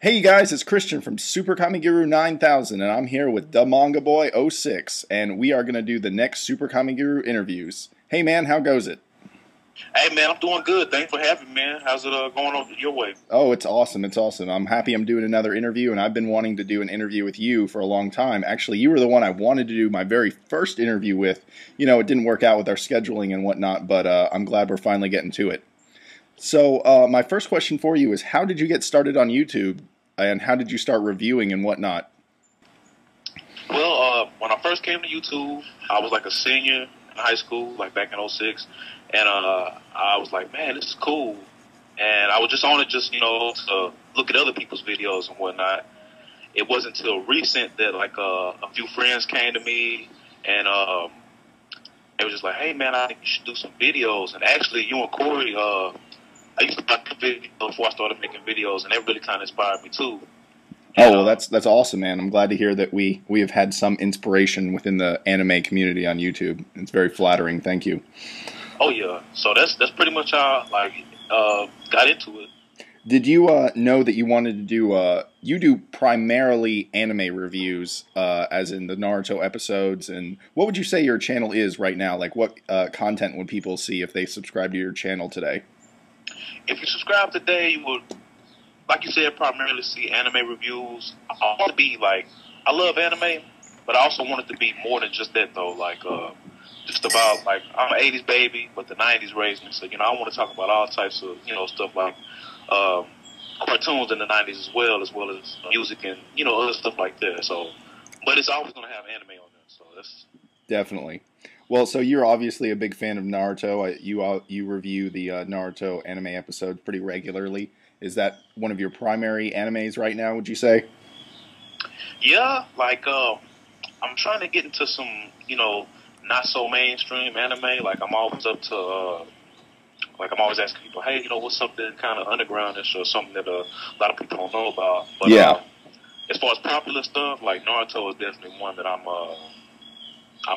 Hey you guys, it's Christian from SuperKamiGuru9000 and I'm here with DaMangaboy06 and we are going to do the next Super Kami Guru interviews. Hey man, how goes it? Hey man, I'm doing good. Thanks for having me, man. How's it going on your way? Oh, it's awesome. It's awesome. I'm happy I'm doing another interview and I've been wanting to do an interview with you for a long time. Actually, you were the one I wanted to do my very first interview with. You know, it didn't work out with our scheduling and whatnot, but I'm glad we're finally getting to it. So my first question for you is, how did you get started on YouTube? And how did you start reviewing and whatnot? Well, when I first came to YouTube, I was like a senior in high school, like back in '06, and I was like, man, this is cool. And I was just on it to look at other people's videos and whatnot. It wasn't until recent that like a few friends came to me and they was just like, hey man, I think you should do some videos. And actually, you and Corey, I used to make videos before I started making videos, and that really kind of inspired me too. Oh, well, that's awesome, man. I'm glad to hear that we have had some inspiration within the anime community on YouTube. It's very flattering. Thank you. Oh yeah, so that's pretty much how I got into it. Did you know that you wanted to do you do primarily anime reviews, as in the Naruto episodes? And what would you say your channel is right now? Like, what content would people see if they subscribe to your channel today? If you subscribe today, you would, like you said, primarily see anime reviews. I want to be like, I love anime, but I also want it to be more than just that though. Like, just about like, I'm an '80s baby, but the '90s raised me, so I want to talk about all types of stuff like cartoons in the '90s as well as music and other stuff like that. So, but it's always going to have anime on there. So that's definitely. Well, so you're obviously a big fan of Naruto. You review the Naruto anime episodes pretty regularly. Is that one of your primary animes right now, would you say? Yeah, like I'm trying to get into some, not so mainstream anime. Like I'm always up to like I'm always asking people, hey, what's something kind of undergroundish or something that a lot of people don't know about. But yeah. As far as popular stuff, like Naruto is definitely one that I'm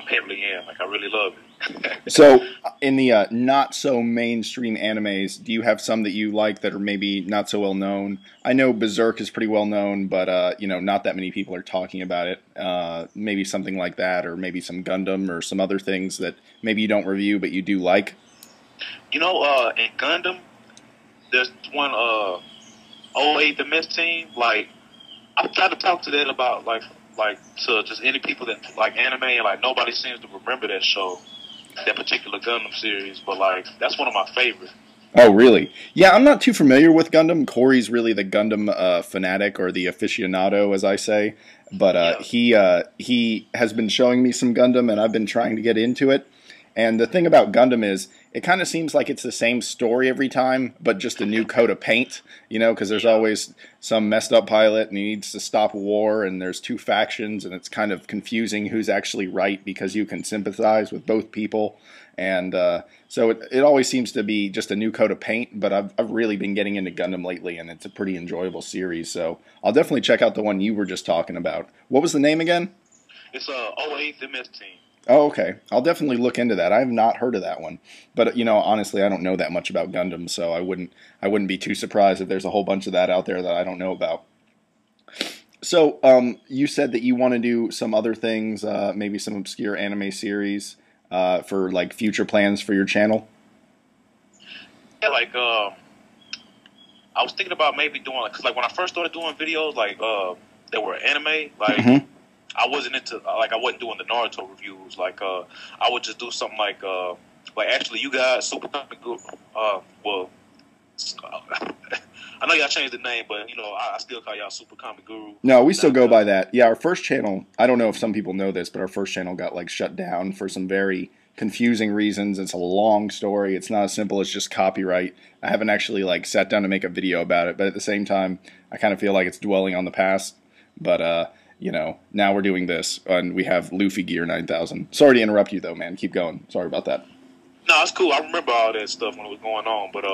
heavily in. Like I really love it. So, in the not so mainstream animes, do you have some that you like that are maybe not so well known? I know Berserk is pretty well known, but not that many people are talking about it. Maybe something like that, or maybe some Gundam or some other things that maybe you don't review but you do like. In Gundam, there's one 08 the Mess Team. Like I've tried to talk to that about like to just any people that like anime, and like nobody seems to remember that show, that particular Gundam series. But like that's one of my favorites. Oh, really? Yeah, I'm not too familiar with Gundam. Corey's really the Gundam fanatic, or the aficionado, as I say. But he has been showing me some Gundam, and I've been trying to get into it. And the thing about Gundam is, it kind of seems like it's the same story every time, but just a new coat of paint, because there's always some messed up pilot and he needs to stop a war, and there's two factions, and it's kind of confusing who's actually right because you can sympathize with both people. And so it always seems to be just a new coat of paint, but I've really been getting into Gundam lately, and it's a pretty enjoyable series. So I'll definitely check out the one you were just talking about. What was the name again? It's 08 MS Team. Oh, okay. I'll definitely look into that. I have not heard of that one. But, honestly, I don't know that much about Gundam, so I wouldn't be too surprised if there's a whole bunch of that out there that I don't know about. So, you said that you want to do some other things, maybe some obscure anime series, for, like, future plans for your channel? Yeah, like, I was thinking about maybe doing, because, like, when I first started doing videos, like, that were anime, like, I wasn't into, like, I wasn't doing the Naruto reviews. Like, I would just do something like actually, you guys, SuperKamiGuru, well, I know y'all changed the name, but, I still call y'all SuperKamiGuru. No, we still go by that. Yeah, our first channel, I don't know if some people know this, but our first channel got, like, shut down for some very confusing reasons. It's a long story. It's not as simple as just copyright. I haven't actually, like, sat down to make a video about it, but at the same time, I kind of feel like it's dwelling on the past. But, now we're doing this, and we have Luffy Gear 9000. Sorry to interrupt you, though, man. Keep going. Sorry about that. No, it's cool. I remember all that stuff when it was going on, but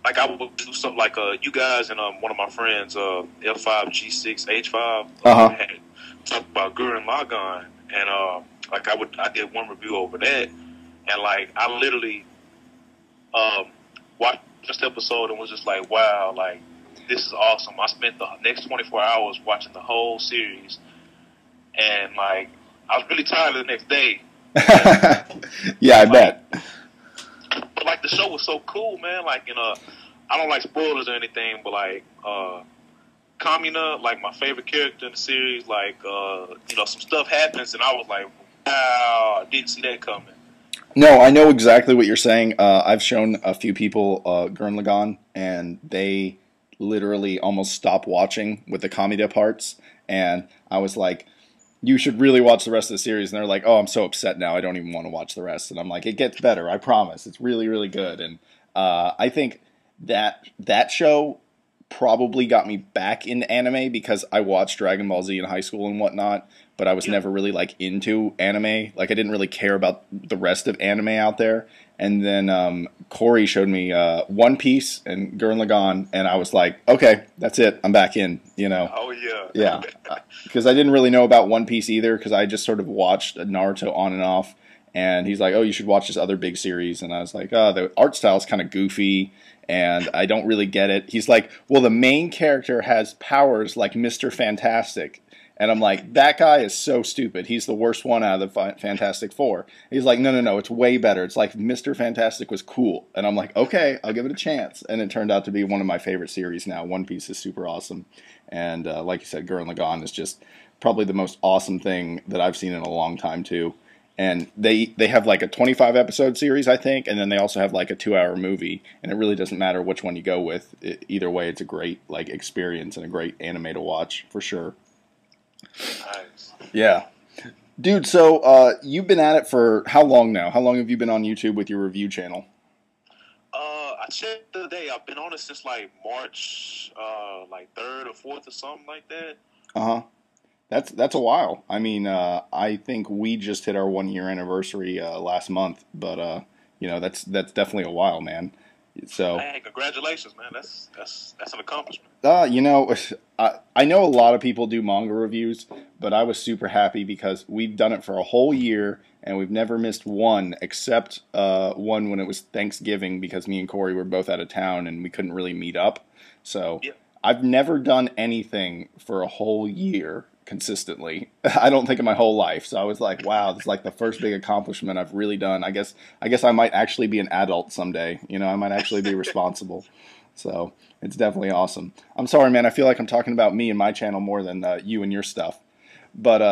like I would do something like you guys and one of my friends, L5G6H5, had talked about Gurren Lagann, and like I did one review over that, and like I literally watched this episode and was just like, wow, like this is awesome. I spent the next 24 hours watching the whole series, and like I was really tired the next day. Yeah, I bet. But like the show was so cool, man. Like, I don't like spoilers or anything, but like Kamina, like my favorite character in the series, like some stuff happens, and I was like, wow, I didn't see that coming. No, I know exactly what you're saying. I've shown a few people Gurren Lagann, and they literally almost stopped watching with the Kamina parts, and I was like, you should really watch the rest of the series. And they're like, oh, I'm so upset now, I don't even want to watch the rest. And I'm like, it gets better, I promise. It's really, really good. And I think that show probably got me back into anime because I watched Dragon Ball Z in high school and whatnot, but I was never really like into anime. Like I didn't really care about the rest of anime out there. And then Corey showed me One Piece and Gurren Lagann, and I was like, okay, that's it. I'm back in, you know. Oh, yeah. Yeah. Because I didn't really know about One Piece either because I just sort of watched Naruto on and off. And he's like, oh, you should watch this other big series. And I was like, oh, the art style is kind of goofy, and I don't really get it. He's like, well, the main character has powers like Mr. Fantastic. And I'm like, that guy is so stupid. He's the worst one out of the Fantastic Four. He's like, no, it's way better. It's like Mr. Fantastic was cool. And I'm like, okay, I'll give it a chance. And it turned out to be one of my favorite series now. One Piece is super awesome. And like you said, Gurren Lagann is just probably the most awesome thing that I've seen in a long time, too. And they have like a 25 episode series, I think, and then they also have like a 2-hour movie, and it really doesn't matter which one you go with. Either way, it's a great like experience and a great anime to watch for sure. Nice. Yeah, dude. So you've been at it for how long now? How long have you been on YouTube with your review channel? I checked the other day. I've been on it since like March, like 3rd or 4th or something like that. Uh-huh. That's a while. I mean, I think we just hit our 1-year anniversary last month, but that's definitely a while, man. So, hey, congratulations, man. That's an accomplishment. I know a lot of people do manga reviews, but I was super happy because we've done it for a whole year and we've never missed one except one when it was Thanksgiving because me and Corey were both out of town and we couldn't really meet up. So yeah. I've never done anything for a whole year consistently. I don't think in my whole life. So I was like, wow, this is like the first big accomplishment I've really done. I guess I might actually be an adult someday. I might actually be responsible. So it's definitely awesome. I'm sorry, man. I feel like I'm talking about me and my channel more than you and your stuff. But,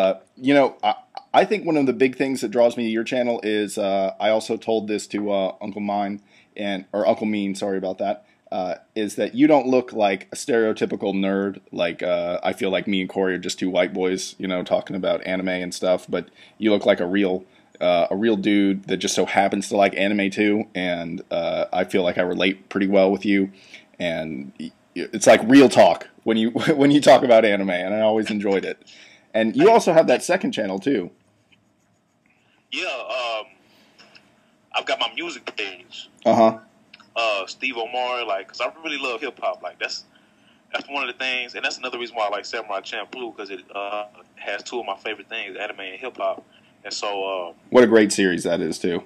I think one of the big things that draws me to your channel is I also told this to Uncle Mean, sorry about that. Is that you don't look like a stereotypical nerd. Like I feel like me and Corey are just two white boys, talking about anime and stuff. But you look like a real dude that just so happens to like anime too. And I feel like I relate pretty well with you. And it's like real talk when you talk about anime, and I always enjoyed it. And you also have that second channel too. Yeah, I've got my music page. Steve Omar, like, cause I really love hip hop. Like, that's one of the things, and that's another reson why I like Samurai Champloo, because it has two of my favorite things, anime and hip hop. And so, what a great series that is too.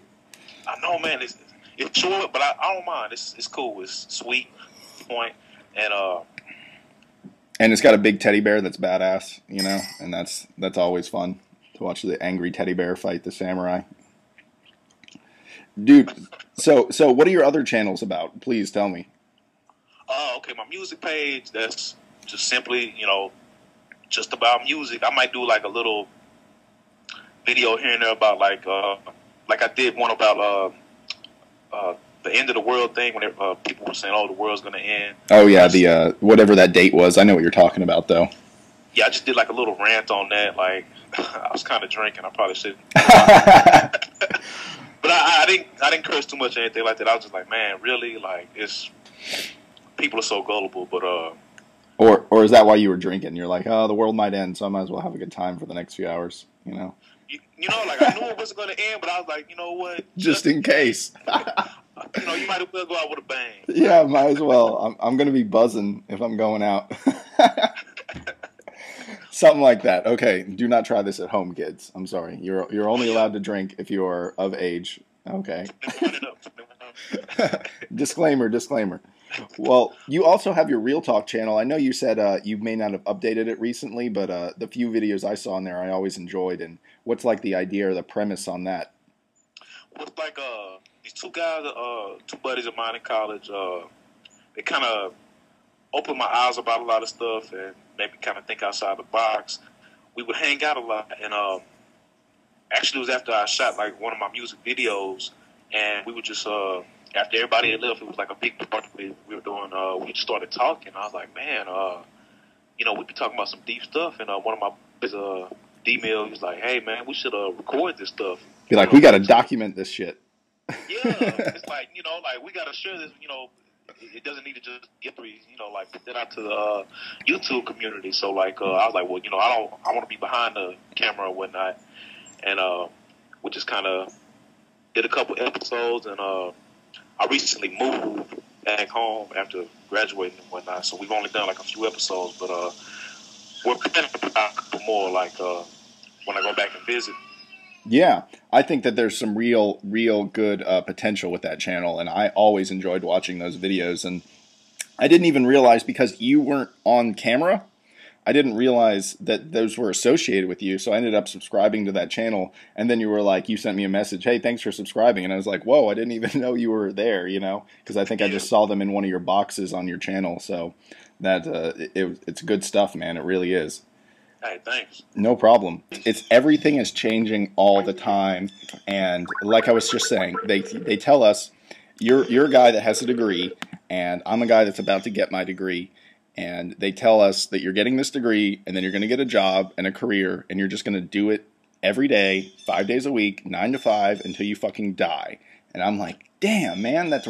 I know, man. It's short, but I don't mind. It's cool. It's sweet, point, and it's got a big teddy bear that's badass, and that's always fun to watch the angry teddy bear fight the samurai. Dude, so what are your other channels about? Please tell me. Okay, my music page, that's just simply, just about music. I might do like a little video here and there about like I did one about the end of the world thing when people were saying, oh, the world's going to end. Oh, yeah, the whatever that date was. I know what you're talking about, though. Yeah, I just did like a little rant on that. Like, I was kind of drinking. I probably shouldn't. But I didn't curse too much or anything like that. I was just like, man, really? Like, people are so gullible. But or is that why you were drinking? You're like, oh, the world might end, so I might as well have a good time for the next few hours, Like I knew it wasn't going to end, but I was like, you know what? Just in case. You might as well go out with a bang. Yeah, might as well. I'm going to be buzzing if I'm going out. Something like that. Okay, do not try this at home, kids. I'm sorry. You're only allowed to drink if you are of age. Okay. Disclaimer. Well, you also have your Real Talk channel. I know you said you may not have updated it recently, but the few videos I saw in there I always enjoyed. And what's like the idea or the premise on that? Well, it's like these two guys, two buddies of mine in college, they kind of opened my eyes about a lot of stuff and made me kind of think outside the box. We would hang out a lot, and actually it was after I shot like one of my music videos, and we would just after everybody had left, it was like a big party we were doing. We just started talking. I was like, man, you know, we'd be talking about some deep stuff, and one of my boys, D-Mill, he was like, hey man, we should record this stuff. Be like, we got to document this shit. Yeah, it's like, you know, like we got to share this, you know. It doesn't need to just get through, you know, like put that out to the YouTube community. So like, I was like, well, you know, I want to be behind the camera and whatnot. And we just kind of did a couple episodes, and I recently moved back home after graduating and whatnot. So we've only done like a few episodes, but we're planning to put out a couple more, like when I go back and visit. Yeah, I think that there's some real good potential with that channel, and I always enjoyed watching those videos. And I didn't even realize, because you weren't on camera, I didn't realize that those were associated with you. So I ended up subscribing to that channel, and then you were like, you sent me a message, hey, thanks for subscribing. And I was like, whoa, I didn't even know you were there, you know, because I think I just saw them in one of your boxes on your channel. So that it's good stuff, man. It really is. Hey, thanks. No problem. Everything is changing all the time, and like I was just saying, they tell us you're a guy that has a degree, and I'm a guy that's about to get my degree, and they tell us that you're getting this degree, and then you're going to get a job and a career, and you're just going to do it every day, 5 days a week, 9 to 5, until you fucking die. And I'm like, damn, man, that's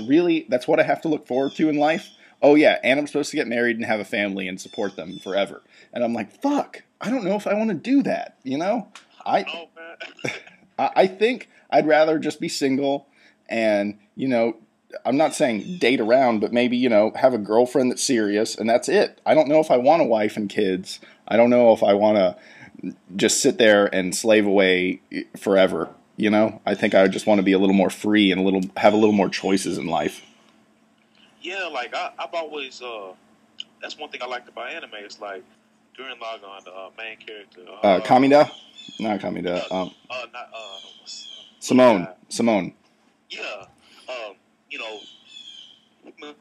what I have to look forward to in life. Oh yeah, and I'm supposed to get married and have a family and support them forever. And I'm like, fuck, I don't know if I want to do that, you know? I think I'd rather just be single and, you know, I'm not saying date around, but maybe, you know, have a girlfriend that's serious, and that's it. I don't know if I want a wife and kids. I don't know if I want to just sit there and slave away forever, you know? I think I just want to be a little more free and have a little more choices in life. Yeah, like I've always that's one thing I liked about anime. It's like during Logon, the main character, Kamida, not Kamida, Simone. Yeah, you know,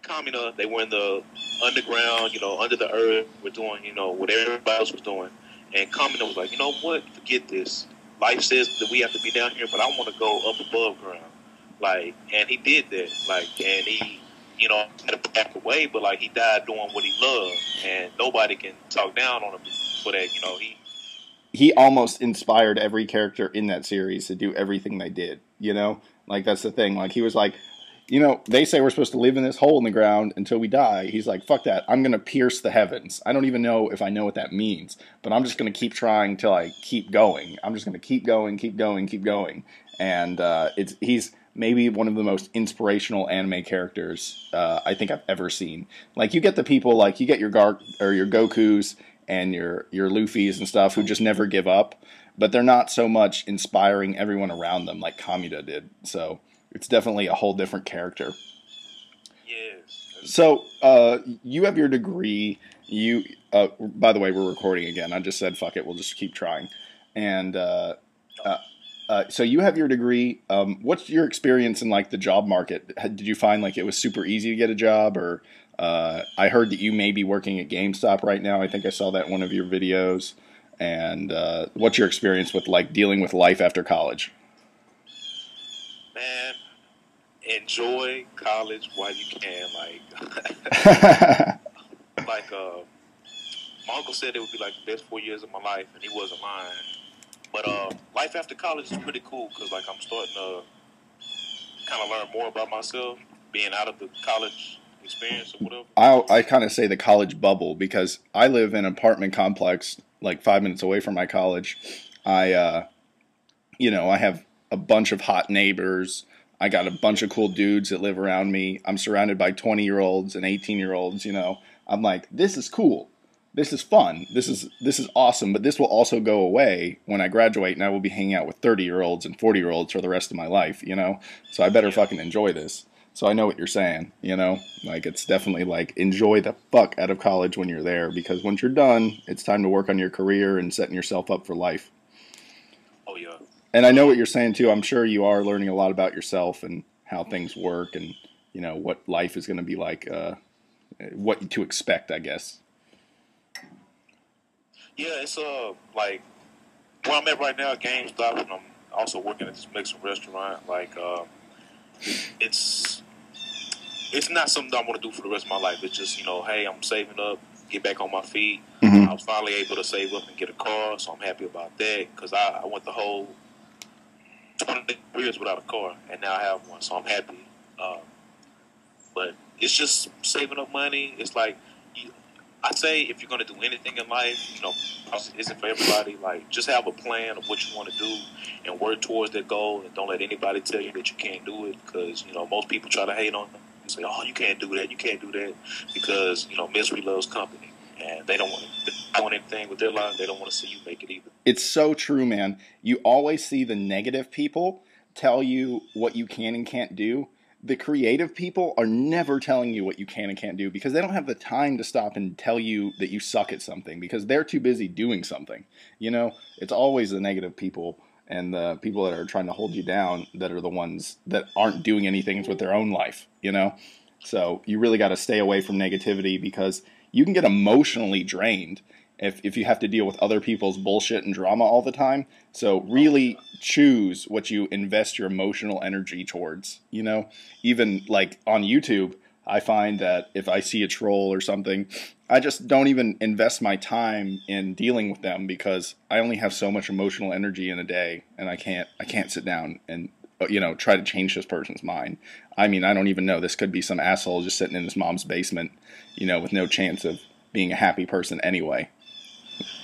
Kamina, they were in the underground, you know, under the earth. We're doing, you know, what everybody else was doing, and Kamina was like, you know what, forget this. Life says that we have to be down here, but I want to go up above ground. Like, and he did that. Like, and he, you know, had to back away, but like he died doing what he loved, and nobody can talk down on him for that. You know, he almost inspired every character in that series to do everything they did. You know, like that's the thing. Like he was like, you know, they say we're supposed to live in this hole in the ground until we die. He's like, fuck that. I'm gonna pierce the heavens. I don't even know if I know what that means, but I'm just gonna keep trying till I keep going. I'm just gonna keep going, keep going, keep going. And he's maybe one of the most inspirational anime characters I think I've ever seen. Like, you get the people, like, you get your your Gokus and your Luffys and stuff who just never give up, but they're not so much inspiring everyone around them like Kamida did. So it's definitely a whole different character. Yes. So you have your degree. You by the way, we're recording again. I just said fuck it. We'll just keep trying. And so you have your degree. What's your experience in like the job market? Did you find like it was super easy to get a job, or I heard that you may be working at GameStop right now. I think I saw that in one of your videos. And what's your experience with like dealing with life after college? Man, enjoy college while you can. Like, my uncle said it would be like the best 4 years of my life, and he wasn't lying. But life after college is pretty cool because, like, I'm starting to kind of learn more about myself, being out of the college experience or whatever. I kind of say the college bubble because I live in an apartment complex like 5 minutes away from my college. You know, I have a bunch of hot neighbors. I got a bunch of cool dudes that live around me. I'm surrounded by 20-year-olds and 18-year-olds, you know. I'm like, this is cool. This is fun. This is awesome, but this will also go away when I graduate, and I will be hanging out with 30-year-olds and 40-year-olds for the rest of my life, you know? So I better fucking enjoy this. So I know what you're saying, you know? Like, it's definitely like, enjoy the fuck out of college when you're there, because once you're done, it's time to work on your career and setting yourself up for life. Oh yeah. And I know what you're saying too. I'm sure you are learning a lot about yourself and how things work, and, you know, what life is going to be like, what to expect, I guess. Yeah, it's like where I'm at right now, GameStop, and I'm also working at this Mexican restaurant. Like, it's not something I want to do for the rest of my life. It's just, you know, hey, I'm saving up, get back on my feet. Mm-hmm. I was finally able to save up and get a car, so I'm happy about that, because I went the whole 20 years without a car, and now I have one, so I'm happy. But it's just saving up money. It's like, I say, if you're going to do anything in life, you know, it isn't for everybody. Like, just have a plan of what you want to do and work towards that goal, and don't let anybody tell you that you can't do it, because, you know, most people try to hate on them and say, oh, you can't do that, because, you know, misery loves company, and they don't want to do anything with their life. They don't want to see you make it either. It's so true, man. You always see the negative people tell you what you can and can't do. The creative people are never telling you what you can and can't do, because they don't have the time to stop and tell you that you suck at something, because they're too busy doing something. You know, it's always the negative people and the people that are trying to hold you down that are the ones that aren't doing anything with their own life, you know? So you really got to stay away from negativity, because you can get emotionally drained if you have to deal with other people's bullshit and drama all the time. So really choose what you invest your emotional energy towards, you know? Even like on YouTube, I find that if I see a troll or something, I just don't even invest my time in dealing with them, because I only have so much emotional energy in a day, and I can't sit down and, you know, try to change this person's mind. I mean, I don't even know. This could be some asshole just sitting in his mom's basement, you know, with no chance of being a happy person anyway.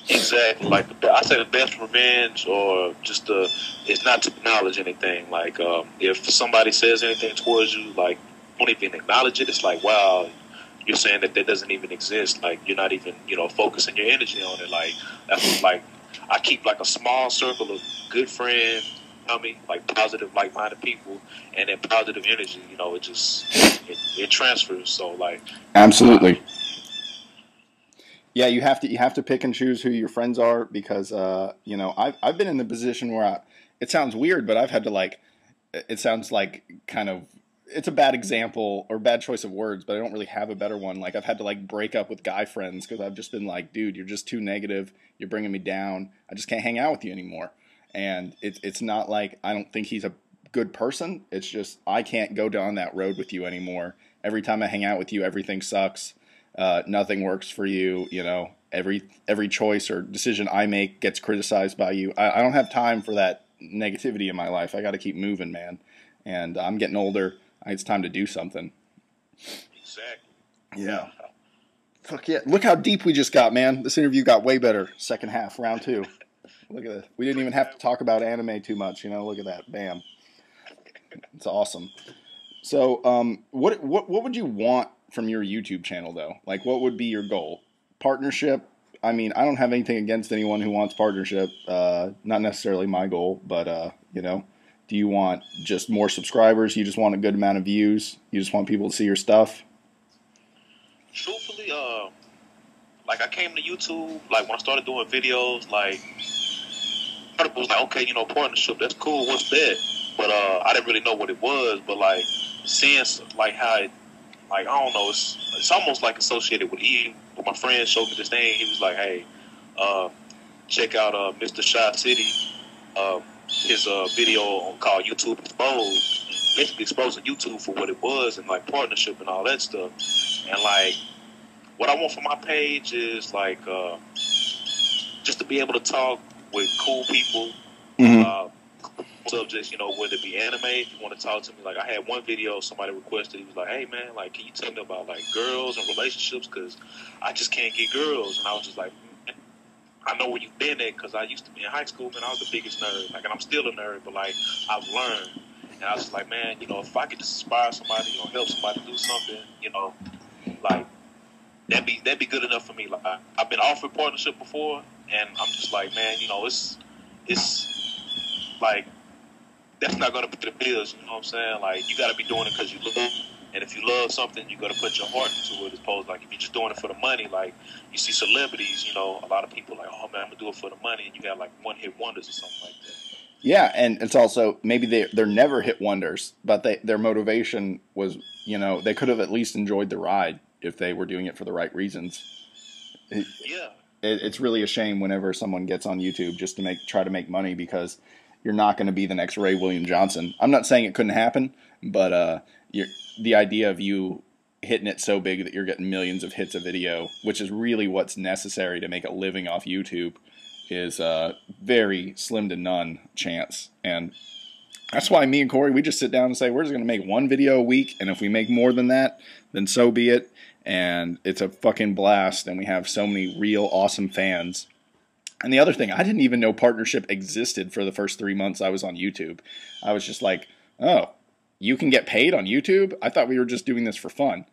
Exactly. Like, I say the best revenge, or just it's not to acknowledge anything. Like, if somebody says anything towards you, like, don't even acknowledge it. It's like, wow, you're saying that doesn't even exist. Like, you're not even, you know, focusing your energy on it. Like, that's like, I keep like a small circle of good friends, like positive, like-minded people, and then positive energy. You know, it transfers. So, like, absolutely. Yeah, you have to pick and choose who your friends are, because you know, I've been in the position where it sounds weird, but I've had to, like, it sounds like kind of, it's a bad example or bad choice of words, but I don't really have a better one. Like, I've had to, like, break up with guy friends, because I've just been like, dude, you're just too negative. You're bringing me down. I just can't hang out with you anymore. And it's not like I don't think he's a good person. It's just I can't go down that road with you anymore. Every time I hang out with you, everything sucks. Nothing works for you. You know, every choice or decision I make gets criticized by you. I don't have time for that negativity in my life. I got to keep moving, man. And I'm getting older. It's time to do something. Exactly. Yeah. Fuck yeah. Look how deep we just got, man. This interview got way better. Second half, round 2. Look at this. We didn't even have to talk about anime too much, you know. Look at that. Bam. It's awesome. So, what would you want from your YouTube channel, though? Like, what would be your goal? Partnership? I mean, I don't have anything against anyone who wants partnership. Not necessarily my goal, but, you know, do you want just more subscribers? You just want a good amount of views? You just want people to see your stuff? Truthfully, like, I came to YouTube, like, when I started doing videos, like, it was like, okay, you know, partnership, that's cool, what's that? But I didn't really know what it was. But, like, seeing, like, how it, like, I don't know, it's almost like associated with Eve. But my friend showed me this thing. He was like, hey, check out Mr. Shy City, his video called YouTube Exposed, basically exposing YouTube for what it was, and, like, partnership and all that stuff. And, like, what I want for my page is, like, just to be able to talk with cool people, subjects, you know, whether it be anime, if you want to talk to me. Like, I had one video somebody requested, he was like, hey, man, like, can you tell me about, like, girls and relationships, because I just can't get girls. And I was just like, man, I know where you've been at, because I used to be in high school, man, I was the biggest nerd, like, and I'm still a nerd, but, like, I've learned. And I was just like, man, you know, if I could just inspire somebody, you know, help somebody do something, you know, like, that'd be good enough for me. Like, I've been offered partnership before, and I'm just like, man, you know, it's like, that's not gonna pay the bills. You know what I'm saying? Like, you gotta be doing it because you love it. And if you love something, you gotta put your heart into it. As opposed to, like, if you're just doing it for the money, like you see celebrities, you know, a lot of people like, oh man, I'm gonna do it for the money, and you got like one-hit wonders or something like that. Yeah, and it's also maybe they're never hit wonders, but their motivation was, you know, they could have at least enjoyed the ride if they were doing it for the right reasons. It's really a shame whenever someone gets on YouTube just to try to make money, because you're not going to be the next Ray William Johnson. I'm not saying it couldn't happen, but the idea of you hitting it so big that you're getting millions of hits a video, which is really what's necessary to make a living off YouTube, is very slim to none chance. And that's why me and Corey, we just sit down and say, we're just going to make one video a week, and if we make more than that, then so be it. And it's a fucking blast, and we have so many real awesome fans. And the other thing, I didn't even know partnership existed for the first 3 months I was on YouTube. I was just like, oh, you can get paid on YouTube? I thought we were just doing this for fun.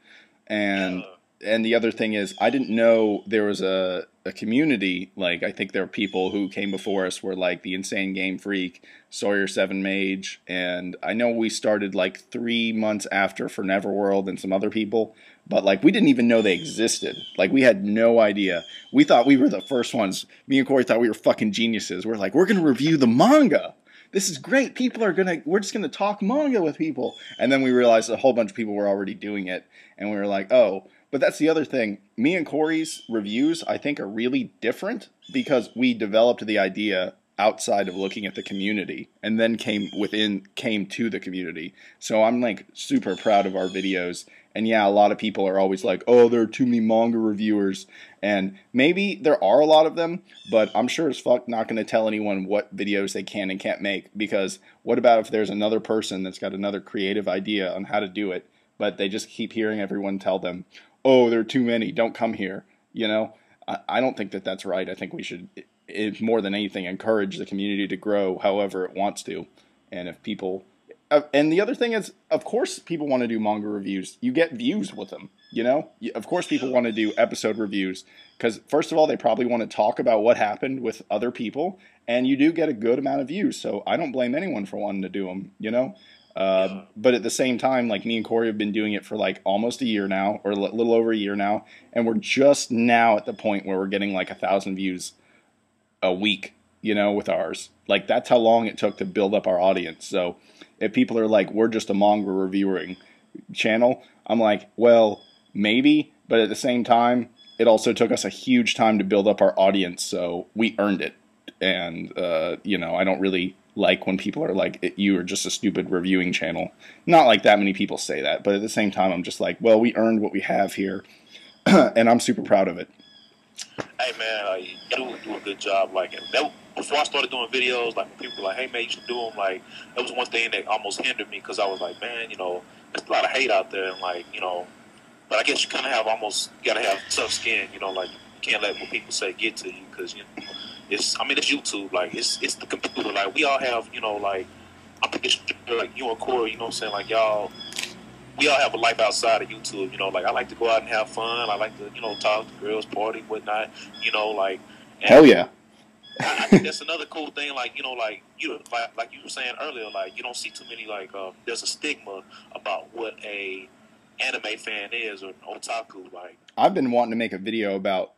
And the other thing is, I didn't know there was a community. Like, I think there were people who came before us were like the Insane Game Freak, Sawyer 7 Mage, and I know we started like 3 months after for Neverworld and some other people, but like we didn't even know they existed. Like, we had no idea. We thought we were the first ones. Me and Corey thought we were fucking geniuses. We're like, we're going to review the manga. This is great. We're just going to talk manga with people. And then we realized a whole bunch of people were already doing it, and we were like, oh. But that's the other thing. Me and Corey's reviews, I think, are really different because we developed the idea outside of looking at the community, and then came to the community. So I'm like super proud of our videos. And yeah, a lot of people are always like, oh, there are too many manga reviewers. And maybe there are a lot of them, but I'm sure as fuck not going to tell anyone what videos they can and can't make, because what about if there's another person that's got another creative idea on how to do it, but they just keep hearing everyone tell them, oh, there are too many, don't come here. You know, I don't think that that's right. I think we should, more than anything, encourage the community to grow however it wants to. And if people, and the other thing is, of course people want to do manga reviews. You get views with them, you know? Of course people want to do episode reviews, because first of all, they probably want to talk about what happened with other people, and you do get a good amount of views. So I don't blame anyone for wanting to do them, you know? But at the same time, like, me and Corey have been doing it for like almost a year now, or a little over a year now, and we're just now at the point where we're getting like 1,000 views a week, you know, with ours. Like, that's how long it took to build up our audience. So if people are like, we're just a manga reviewing channel, I'm like, well, maybe, but at the same time, it also took us a huge time to build up our audience, so we earned it. And, you know, I don't really like when people are like, you are just a stupid reviewing channel. Not like that many people say that, but at the same time, I'm just like, well, we earned what we have here, and I'm super proud of it. Hey man, you do a good job. Like, that, before I started doing videos, like, people were like, hey man, you should do them. Like, that was one thing that almost hindered me, because I was like, man, you know, there's a lot of hate out there, and like, you know, but I guess you kind of have gotta have tough skin, you know, like, you can't let what people say get to you, because, you know, it's YouTube, like, it's the computer. Like, we all have, you know, like, I'm pretty sure, like, you and Corey, you know what I'm saying, like, we all have a life outside of YouTube, you know, like, I like to go out and have fun, I like to, you know, talk to girls, party, whatnot, you know, like, hell yeah. I think that's another cool thing, like, you know, like, like you were saying earlier, like, you don't see too many, like, there's a stigma about what a anime fan is, or an otaku. Like, I've been wanting to make a video about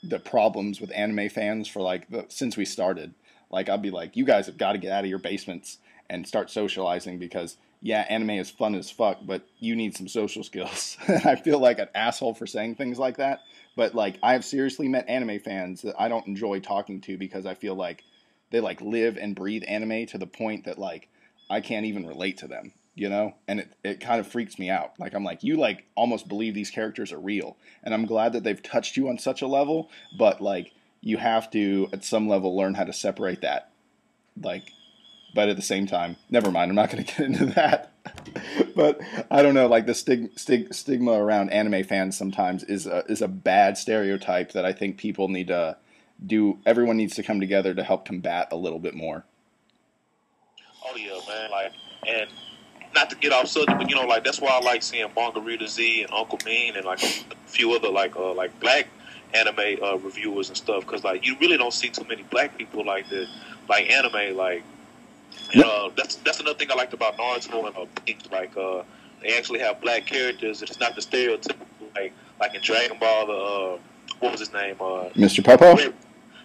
the problems with anime fans for like since we started. Like, I'd be like, you guys have got to get out of your basements and start socializing, because yeah, anime is fun as fuck, but you need some social skills. I feel like an asshole for saying things like that, but like, I have seriously met anime fans that I don't enjoy talking to, because I feel like they like live and breathe anime to the point that like I can't even relate to them, you know? And it kind of freaks me out. Like, I'm like, you like almost believe these characters are real, and I'm glad that they've touched you on such a level, but like, you have to at some level learn how to separate that. Like, but at the same time, never mind, I'm not going to get into that. But I don't know, like, the stigma around anime fans sometimes is a bad stereotype that I think people need to everyone needs to come together to help combat a little bit more. oh yeah, man, like, and not to get off subject, but, you know, like, that's why I like seeing Margarita-Z and Uncle Mean and like a few other like black anime reviewers and stuff, because like, you really don't see too many black people like that, like anime, like, And that's another thing I liked about Naruto and Bleach. Like they actually have black characters. It's not the stereotypical like in Dragon Ball. What was his name? Mr. Popo.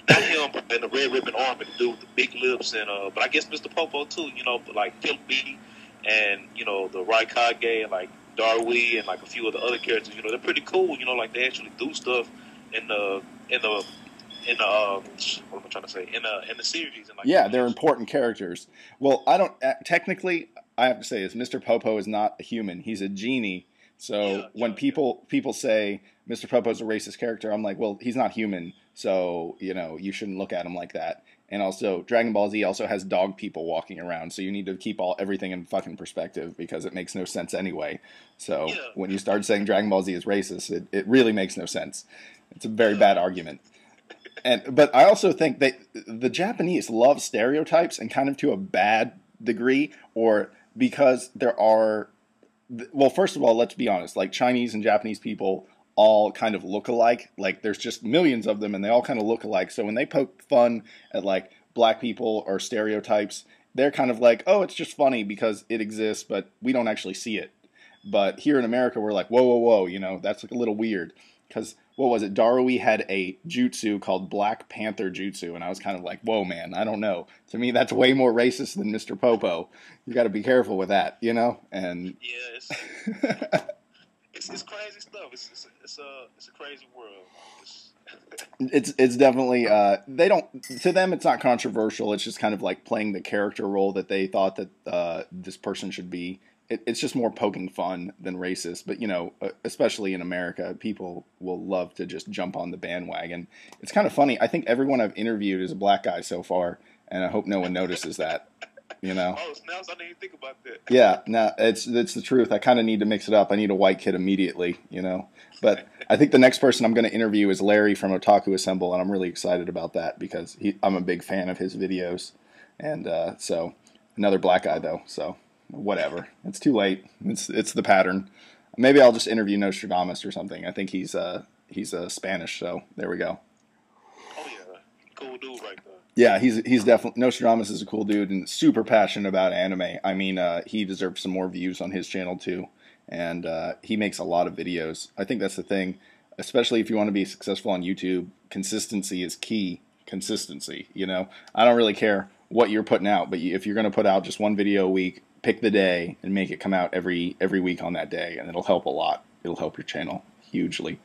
Not him, but in the red ribbon army, the dude with the big lips, and but I guess Mr. Popo too. You know, but like Phil B, and you know the Raikage, and like Darui, and like a few of the other characters. You know, they're pretty cool. You know, like they actually do stuff in the what am I trying to say in the series. And like yeah, they're important characters. Well, I don't technically. I have to say, is Mr. Popo is not a human. He's a genie. So when people say Mr. Popo's a racist character, I'm like, well, he's not human. So, you know, you shouldn't look at him like that. And also, Dragon Ball Z also has dog people walking around, so you need to keep everything in fucking perspective because it makes no sense anyway. So when you start saying Dragon Ball Z is racist, it really makes no sense. It's a very bad argument. But I also think that the Japanese love stereotypes, and kind of to a bad degree, or because there are, well, first of all, let's be honest, like Chinese and Japanese people all kind of look alike. Like there's just millions of them and they all kind of look alike. So when they poke fun at like black people or stereotypes, they're kind of like, oh, it's just funny because it exists, but we don't actually see it. But here in America, we're like, whoa, whoa, whoa, you know, that's like a little weird. Because, what was it, Darui had a jutsu called Black Panther Jutsu, and I was kind of like, whoa, man, I don't know. To me, that's way more racist than Mr. Popo. You got to be careful with that, you know? And yeah, it's crazy stuff. It's a crazy world. It's definitely they don't, to them it's not controversial. It's just kind of like playing the character role that they thought that this person should be. It's just more poking fun than racist. But you know, especially in America, people will love to just jump on the bandwagon. It's kind of funny. I think everyone I've interviewed is a black guy so far, and I hope no one notices that. You know. Oh, snaps! I didn't even think about that. Yeah, no, it's the truth. I kind of need to mix it up. I need a white kid immediately, you know. But I think the next person I'm going to interview is Larry from Otaku Assemble, and I'm really excited about that because I'm a big fan of his videos. And so another black guy though, so whatever. It's too late. It's the pattern. Maybe I'll just interview Nostradamus or something. I think he's Spanish, so there we go. Oh yeah, cool dude right there. Yeah, he's definitely, Nostradamus is a cool dude and super passionate about anime. I mean, he deserves some more views on his channel too, and he makes a lot of videos. I think that's the thing, especially if you want to be successful on YouTube. Consistency is key. Consistency, you know. I don't really care what you're putting out, but if you're going to put out just one video a week, pick the day and make it come out every week on that day, and it'll help a lot. It'll help your channel hugely.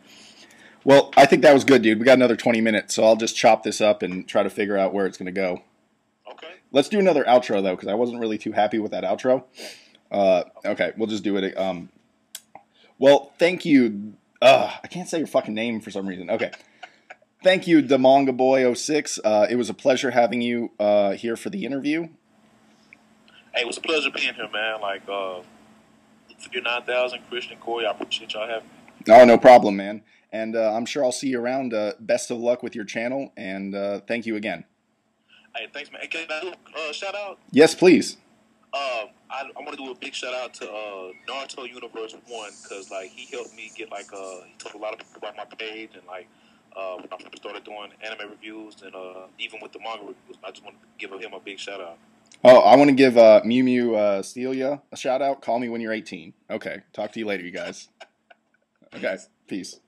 Well, I think that was good, dude. We got another 20 minutes, so I'll just chop this up and try to figure out where it's going to go. Okay. Let's do another outro, though, because I wasn't really too happy with that outro. Okay, we'll just do it. Well, thank you. I can't say your fucking name for some reason. Okay. Thank you, DaMangaboy06. It was a pleasure having you here for the interview. Hey, it was a pleasure being here, man. Like, SuperKamiGuru9000, Christian, Corey, I appreciate y'all having me. Oh, no problem, man. And I'm sure I'll see you around. Best of luck with your channel, and thank you again. Hey, thanks, man. Hey, can I do a shout out? Yes, please. I want to do a big shout out to Naruto Universe 1 because like he helped me get like he told a lot of people about my page and like when I first started doing anime reviews and even with the manga reviews. I just want to give him a big shout out. Oh, I want to give Mew Mew Celia a shout out. Call me when you're 18. Okay, talk to you later, you guys. Okay, peace.